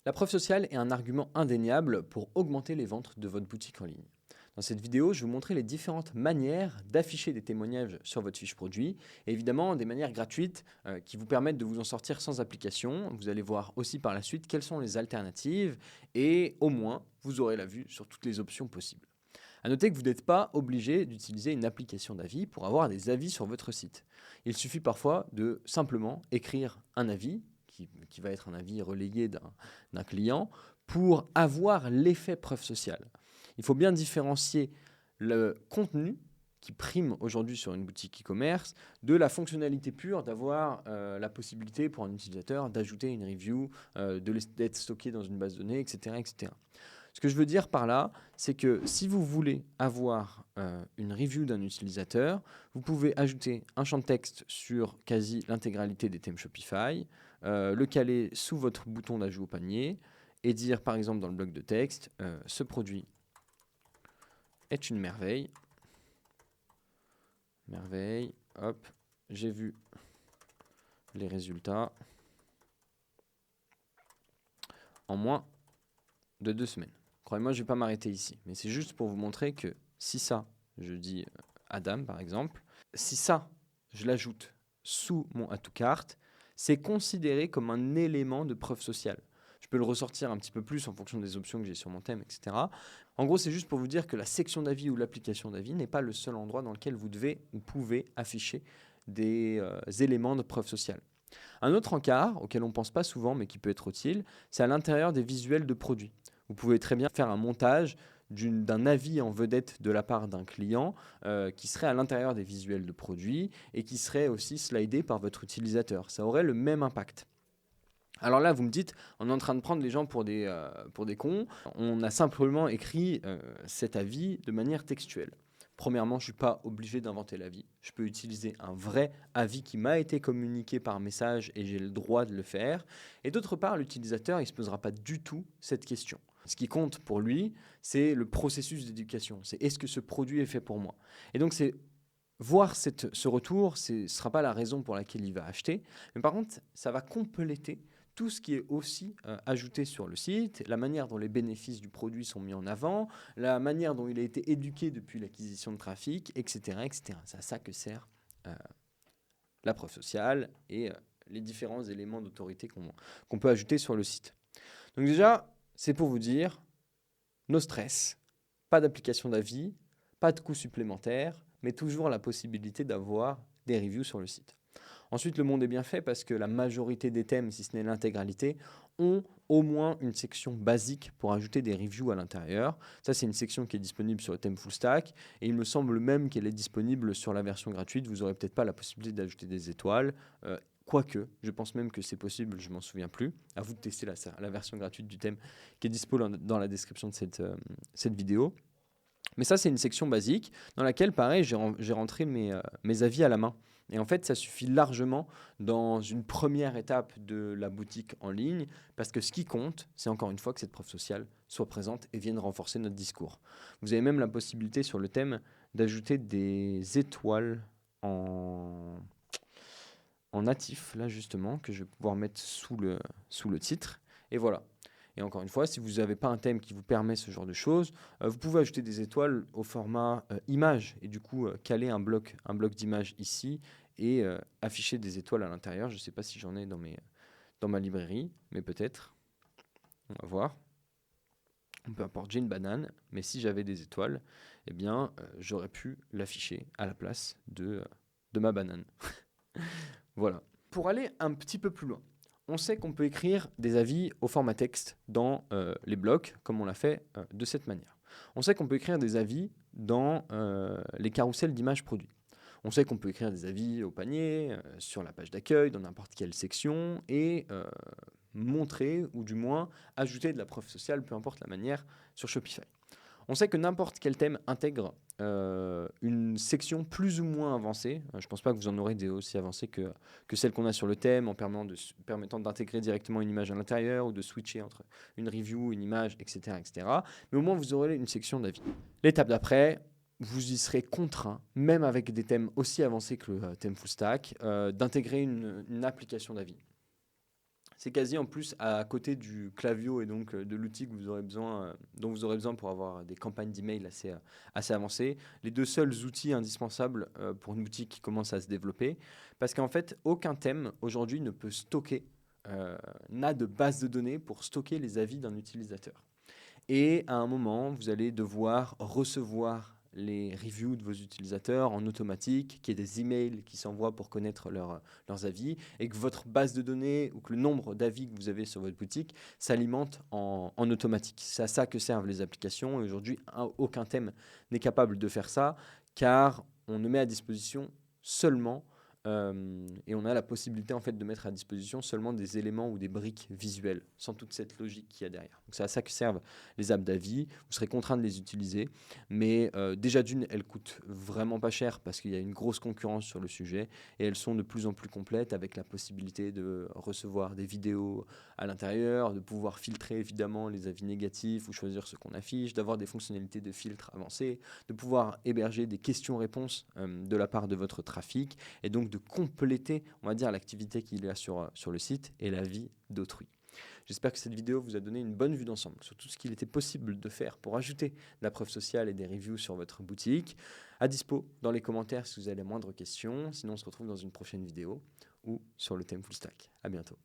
La preuve sociale est un argument indéniable pour augmenter les ventes de votre boutique en ligne. Dans cette vidéo, je vais vous montrer les différentes manières d'afficher des témoignages sur votre fiche produit, et évidemment des manières gratuites qui vous permettent de vous en sortir sans application. Vous allez voir aussi par la suite quelles sont les alternatives, et au moins vous aurez la vue sur toutes les options possibles. A noter que vous n'êtes pas obligé d'utiliser une application d'avis pour avoir des avis sur votre site. Il suffit parfois de simplement écrire un avis, qui va être un avis relayé d'un client, pour avoir l'effet preuve sociale. Il faut bien différencier le contenu qui prime aujourd'hui sur une boutique e-commerce de la fonctionnalité pure d'avoir la possibilité pour un utilisateur d'ajouter une review, d'être stocké dans une base de données, etc., etc. Ce que je veux dire par là, c'est que si vous voulez avoir une review d'un utilisateur, vous pouvez ajouter un champ de texte sur quasi l'intégralité des thèmes Shopify, le caler sous votre bouton d'ajout au panier et dire par exemple dans le bloc de texte ce produit est une merveille. Merveille, hop, j'ai vu les résultats en moins de 2 semaines. Croyez-moi, je ne vais pas m'arrêter ici, mais c'est juste pour vous montrer que si ça, je dis Adam par exemple, si ça, je l'ajoute sous mon add to cart, c'est considéré comme un élément de preuve sociale. Je peux le ressortir un petit peu plus en fonction des options que j'ai sur mon thème, etc. En gros, c'est juste pour vous dire que la section d'avis ou l'application d'avis n'est pas le seul endroit dans lequel vous devez ou pouvez afficher des éléments de preuve sociale. Un autre encart, auquel on ne pense pas souvent mais qui peut être utile, c'est à l'intérieur des visuels de produits. Vous pouvez très bien faire un montage d'un avis en vedette de la part d'un client qui serait à l'intérieur des visuels de produits et qui serait aussi slidé par votre utilisateur. Ça aurait le même impact. Alors là, vous me dites, on est en train de prendre les gens pour des cons. On a simplement écrit cet avis de manière textuelle. Premièrement, je ne suis pas obligé d'inventer l'avis. Je peux utiliser un vrai avis qui m'a été communiqué par message et j'ai le droit de le faire. Et d'autre part, l'utilisateur, il ne se posera pas du tout cette question. Ce qui compte pour lui, c'est le processus d'éducation. C'est est-ce que ce produit est fait pour moi? Et donc, c'est voir ce retour, ce ne sera pas la raison pour laquelle il va acheter. Mais par contre, ça va compléter tout ce qui est aussi ajouté sur le site, la manière dont les bénéfices du produit sont mis en avant, la manière dont il a été éduqué depuis l'acquisition de trafic, etc. etc. C'est à ça que sert la preuve sociale et les différents éléments d'autorité qu'on peut ajouter sur le site. Donc déjà, c'est pour vous dire, no stress, pas d'application d'avis, pas de coûts supplémentaires, mais toujours la possibilité d'avoir des reviews sur le site. Ensuite, le monde est bien fait parce que la majorité des thèmes, si ce n'est l'intégralité, ont au moins une section basique pour ajouter des reviews à l'intérieur. Ça, c'est une section qui est disponible sur le thème Full Stack et il me semble même qu'elle est disponible sur la version gratuite. Vous n'aurez peut-être pas la possibilité d'ajouter des étoiles. Quoique, je pense même que c'est possible, je m'en souviens plus. À vous de tester la version gratuite du thème qui est dispo dans la description de cette vidéo. Mais ça, c'est une section basique dans laquelle, pareil, j'ai rentré mes avis à la main. Et en fait, ça suffit largement dans une première étape de la boutique en ligne, parce que ce qui compte, c'est encore une fois que cette preuve sociale soit présente et vienne renforcer notre discours. Vous avez même la possibilité sur le thème d'ajouter des étoiles en natif, là justement, que je vais pouvoir mettre sous le titre. Et voilà. Et encore une fois, si vous n'avez pas un thème qui vous permet ce genre de choses, vous pouvez ajouter des étoiles au format image et du coup caler un bloc d'image ici et afficher des étoiles à l'intérieur. Je ne sais pas si j'en ai dans ma librairie, mais peut-être. On va voir. Peu importe, j'ai une banane, mais si j'avais des étoiles, eh bien, j'aurais pu l'afficher à la place de ma banane. Voilà. Pour aller un petit peu plus loin, on sait qu'on peut écrire des avis au format texte dans les blocs, comme on l'a fait de cette manière. On sait qu'on peut écrire des avis dans les carousels d'images produits. On sait qu'on peut écrire des avis au panier, sur la page d'accueil, dans n'importe quelle section, et montrer, ou du moins ajouter de la preuve sociale, peu importe la manière, sur Shopify. On sait que n'importe quel thème intègre une section plus ou moins avancée. Je ne pense pas que vous en aurez des aussi avancées que celle qu'on a sur le thème, en permettant d'intégrer directement une image à l'intérieur ou de switcher entre une review, une image, etc., etc. Mais au moins, vous aurez une section d'avis. L'étape d'après, vous y serez contraint, même avec des thèmes aussi avancés que le thème Full Stack, d'intégrer une application d'avis. C'est quasi en plus à côté du Klaviyo et donc de l'outil que vous aurez besoin, dont vous aurez besoin pour avoir des campagnes d'email assez avancées. Les deux seuls outils indispensables pour une boutique qui commence à se développer. Parce qu'en fait, aucun thème aujourd'hui ne peut stocker, n'a de base de données pour stocker les avis d'un utilisateur. Et à un moment, vous allez devoir recevoir les reviews de vos utilisateurs en automatique, qu'il y ait des emails qui s'envoient pour connaître leurs avis, et que votre base de données ou que le nombre d'avis que vous avez sur votre boutique s'alimente en automatique. C'est à ça que servent les applications. Et aujourd'hui, aucun thème n'est capable de faire ça, car on ne met à disposition seulement et on a la possibilité en fait de mettre à disposition seulement des éléments ou des briques visuelles, sans toute cette logique qu'il y a derrière. Donc c'est à ça que servent les apps d'avis. Vous serez contraint de les utiliser, mais déjà d'une, elles coûtent vraiment pas cher parce qu'il y a une grosse concurrence sur le sujet et elles sont de plus en plus complètes avec la possibilité de recevoir des vidéos à l'intérieur, de pouvoir filtrer évidemment les avis négatifs ou choisir ce qu'on affiche, d'avoir des fonctionnalités de filtre avancées, de pouvoir héberger des questions-réponses de la part de votre trafic et donc de compléter, on va dire, l'activité qu'il y a sur le site et la vie d'autrui. J'espère que cette vidéo vous a donné une bonne vue d'ensemble sur tout ce qu'il était possible de faire pour ajouter de la preuve sociale et des reviews sur votre boutique. À dispo dans les commentaires si vous avez la moindre question. Sinon, on se retrouve dans une prochaine vidéo ou sur le thème full stack. À bientôt.